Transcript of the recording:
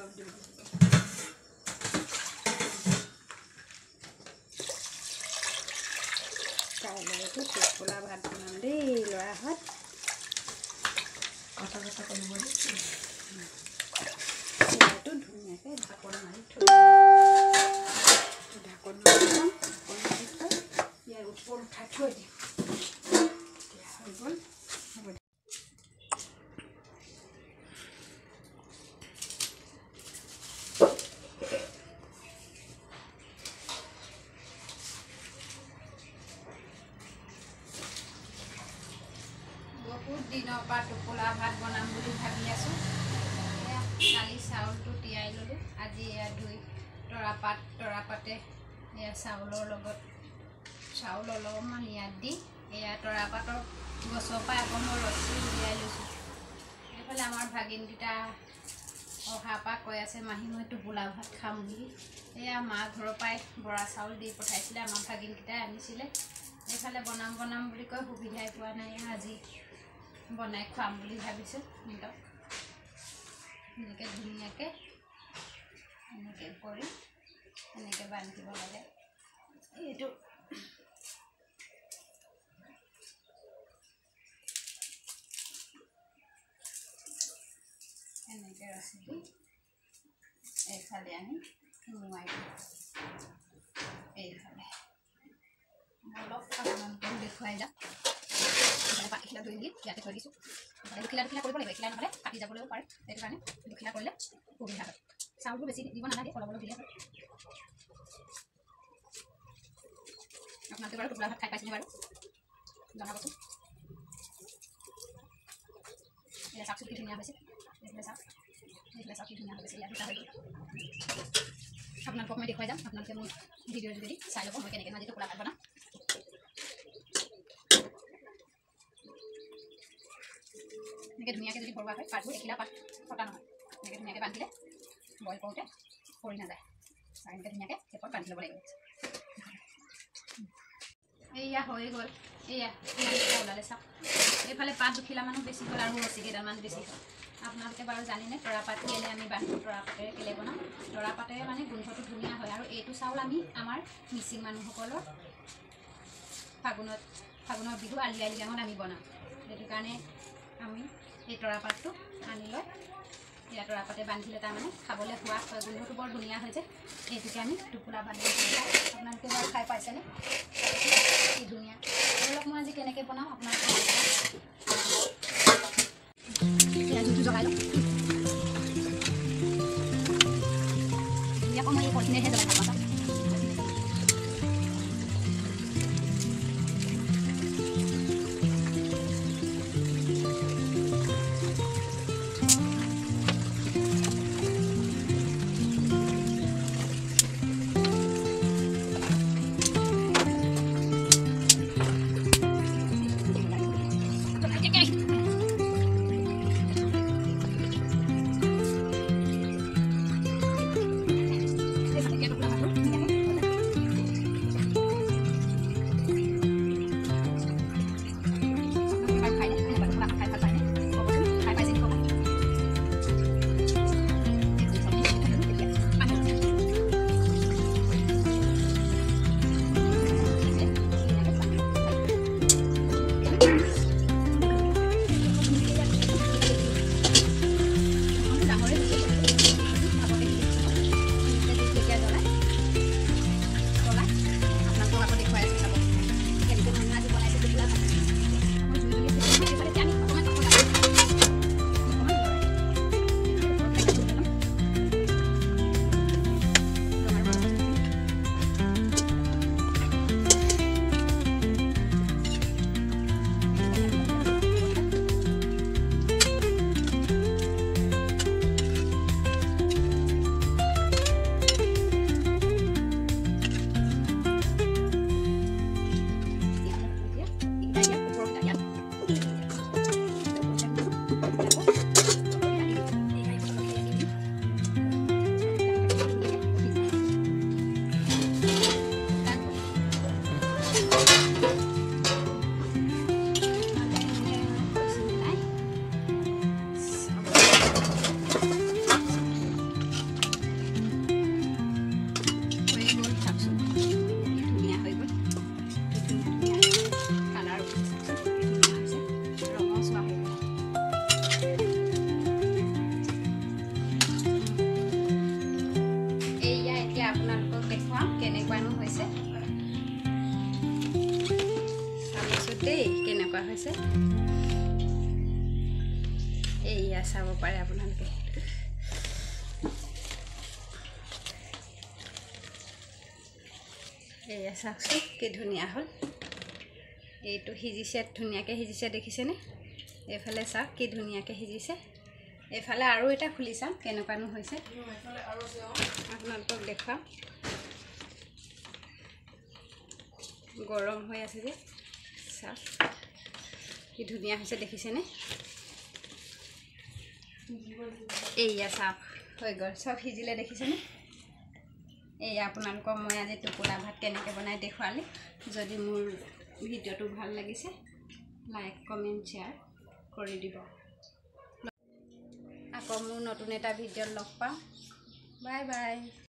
অলপ দিব কাইলৈতো টোপোলা ভাত বনাম দেই ল'ৰাহঁত কথা কথা কৰিব দিছোঁ এয়াতো ধুনীয়াকৈ ঢাকন মাৰি থৈ ঢাকন মাৰি থৈ ইয়াৰ ওপৰত উঠাই থৈ দিম এতিয়া হৈ গ'ল বহুত দিনৰ পৰা টোপোলা ভাত বনাম বুলি ভাবি আছোঁ কালি চাউলটো তিয়াই ল'লোঁ আজি এয়া ধুই তৰাপাতে এয়া চাউলৰ লগত চাউল অলপমান ইয়াত দি এয়া তৰাপাতৰ গছৰ পৰা অকণমান ৰছী উলিয়াই লৈছোঁ এইফালে আমাৰ ভাগিনকেইটা অহাৰ পৰা কৈ আছে মাহী মই টোপোলা ভাত খাম বুলি এয়া মা ঘৰৰ পৰাই বৰা চাউল দি পঠাইছিলে আমাৰ ভাগিনকেইটাই আনিছিলে এইফালে বনাম বুলি কৈ সুবিধাই পোৱা নাই আজি বনাই খুৱাম বুলি ভাবিছোঁ সিহঁতক এনেকৈ ধুনীয়াকৈ এনেকৈ কৰি এনেকৈ বান্ধিব লাগে এইটো এনেকৈ ৰছী দি এইফালে আনি সোমোৱাই দিওঁ এইফালে অলপ আপোনালোকক দেখুৱাই যাম পাতিখিলা ধুই দি ইয়াতে থৈ দিছোঁ দুখিলা কৰিব লাগিব এখিলা নহ'লে কাটি যাবলৈও পাৰে সেইটো কাৰণে দুখিলা কৰিলে সুবিধা হয় চাউলটো বেছি দিব নালাগে অলপ অলপ দিলে হয় আপোনালোকে বাৰু টোপোলা ভাত খাই পাইছেনে বাৰু জনাবচোন এয়া চাওক কি ধুনীয়া হৈছে এইফালে চাওক কি ধুনীয়া হৈছে ইয়াত দুটা হৈ গ'ল আপোনালোকক মই দেখুৱাই যাম আপোনালোকে মোৰ ভিডিঅ'টো যদি চাই ল'ব মই কেনেকৈ আজি টোপোলা ভাত বনাম এনেকৈ ধুনীয়াকৈ যদি ভৰোৱা হয় পাতবোৰ এখিলা পাত ফটা নহয় এনেকৈ ধুনীয়াকৈ বান্ধিলে বইল কৰোঁতে পৰি নাযায় আৰু এনেকৈ ধুনীয়াকৈ শেষত বান্ধি ল'ব লাগিব এয়া হৈ গ'ল এয়া ওলালে চাওক এইফালে পাত দুখিলা মানুহ বেছি হ'ল আৰু ৰছী কেইডালমান বেছি হ'ল আপোনালোকে বাৰু জানেনে তৰাপাত কেলৈ আমি বান্ধো তৰাপাতেৰে কেলৈ বনাওঁ তৰাপাতেৰে মানে গোন্ধটো ধুনীয়া হয় আৰু এইটো চাউল আমি আমাৰ মিচিং মানুহসকলৰ ফাগুনৰ বিহু আলি আই লৃগাঙত আমি বনাওঁ সেইটো কাৰণে আমি এই তৰাপাতটো আনি লৈ ইয়াত তৰাপাতে বান্ধিলে তাৰমানে খাবলৈ সোৱাদ হয় গোন্ধটো বৰ ধুনীয়া হৈ যায় এইটোকে আমি টোপোলা ভাত আপোনালোকে বাৰু খাই পাইছেনে কি ধুনীয়া ধৰক মই আজি কেনেকৈ বনাওঁ আপোনালোকে জুইটো জ্বলাই লওঁ আকৌ মই এই কঠিনেহে জ্বলাই থাকোঁ হৈছে এইয়া চাব পাৰে আপোনালোকে এইয়া চাওকচোন কি ধুনীয়া হ'ল এইটো সিজিছে ধুনীয়াকৈ সিজিছে দেখিছেনে এইফালে চাওক কি ধুনীয়াকৈ সিজিছে এইফালে আৰু এটা খুলি চাম কেনেকুৱানো হৈছে আপোনালোকক দেখুৱাম গৰম হৈ আছে যে চাওক কি ধুনীয়া হৈছে দেখিছেনে এইয়া চাওক হৈ গ'ল চব সিজিলে দেখিছেনে এইয়া আপোনালোকক মই আজি টোপোলা ভাত কেনেকৈ বনাই দেখুৱালে যদি মোৰ ভিডিঅ'টো ভাল লাগিছে লাইক কমেণ্ট শ্বেয়াৰ কৰি দিব আকৌ মোৰ নতুন এটা ভিডিঅ'ত লগ পাম বাই বাই